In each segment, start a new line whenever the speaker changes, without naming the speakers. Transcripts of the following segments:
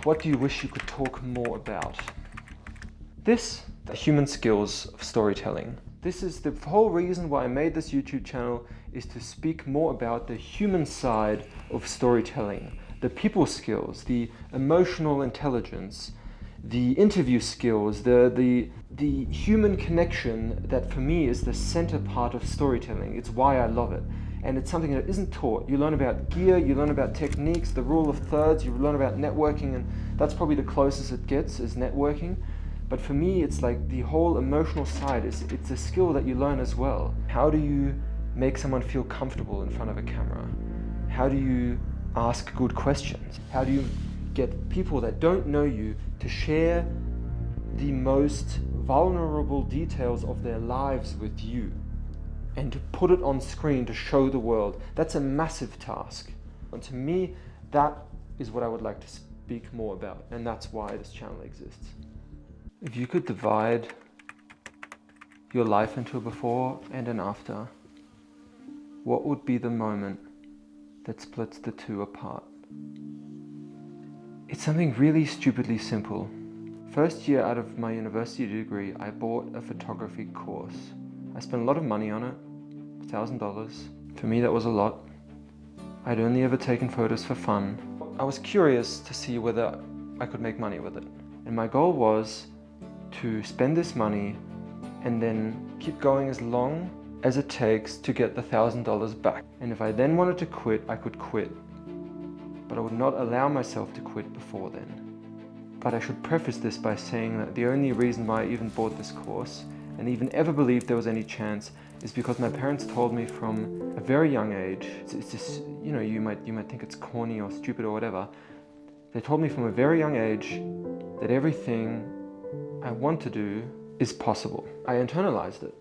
What do you wish you could talk more about? The human skills of storytelling. This is the whole reason why I made this YouTube channel, is to speak more about the human side of storytelling. The people skills, the emotional intelligence, the interview skills, the human connection that for me is the center part of storytelling. It's why I love it. And it's something that isn't taught. You learn about gear, you learn about techniques, the rule of thirds, you learn about networking, and that's probably the closest it gets, is networking. But for me, it's like the whole emotional side, it's a skill that you learn as well. How do you make someone feel comfortable in front of a camera? How do you ask good questions? How do you get people that don't know you to share the most vulnerable details of their lives with you and to put it on screen to show the world? That's a massive task. And to me, that is what I would like to speak more about, and that's why this channel exists. If you could divide your life into a before and an after, what would be the moment that splits the two apart? It's something really stupidly simple. First year out of my university degree, I bought a photography course. I spent a lot of money on it, $1,000. For me, that was a lot. I'd only ever taken photos for fun. I was curious to see whether I could make money with it. And my goal was to spend this money and then keep going as long as it takes to get the $1,000 back. And if I then wanted to quit, I could quit. But I would not allow myself to quit before then. But I should preface this by saying that the only reason why I even bought this course and even ever believed there was any chance is because my parents told me from a very young age, it's just, you know, you might think it's corny or stupid or whatever. They told me from a very young age that everything I want to do is possible. I internalized it.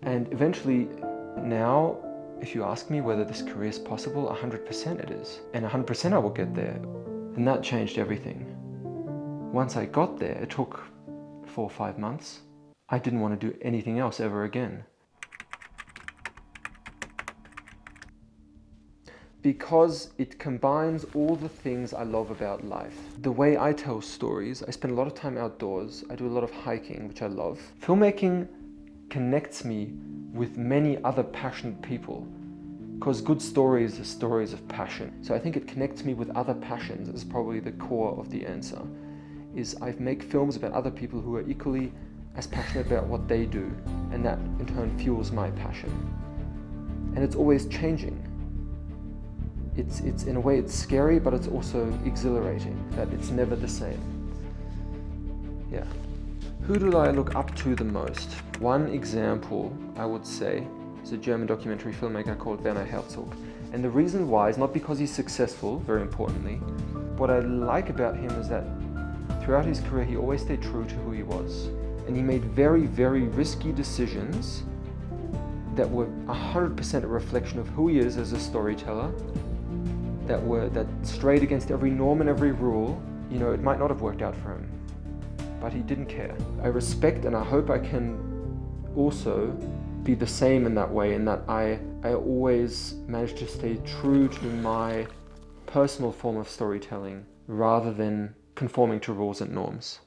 And eventually, now, if you ask me whether this career is possible, 100% it is. And 100% I will get there. And that changed everything. Once I got there, it took 4 or 5 months. I didn't want to do anything else ever again. Because it combines all the things I love about life. The way I tell stories, I spend a lot of time outdoors. I do a lot of hiking, which I love. Filmmaking connects me with many other passionate people, because good stories are stories of passion. So I think it connects me with other passions. Is probably the core of the answer. Is I make films about other people who are equally as passionate about what they do, and that in turn fuels my passion. And it's always changing. It's in a way it's scary, but it's also exhilarating, that it's never the same. Yeah. Who do I look up to the most? One example, I would say, is a German documentary filmmaker called Werner Herzog. And the reason why is not because he's successful, very importantly. What I like about him is that throughout his career, he always stayed true to who he was. And he made very, very risky decisions that were 100% a reflection of who he is as a storyteller, that strayed against every norm and every rule. You know, it might not have worked out for him, but he didn't care. I respect, and I hope I can also be the same in that way, in that I always manage to stay true to my personal form of storytelling rather than conforming to rules and norms.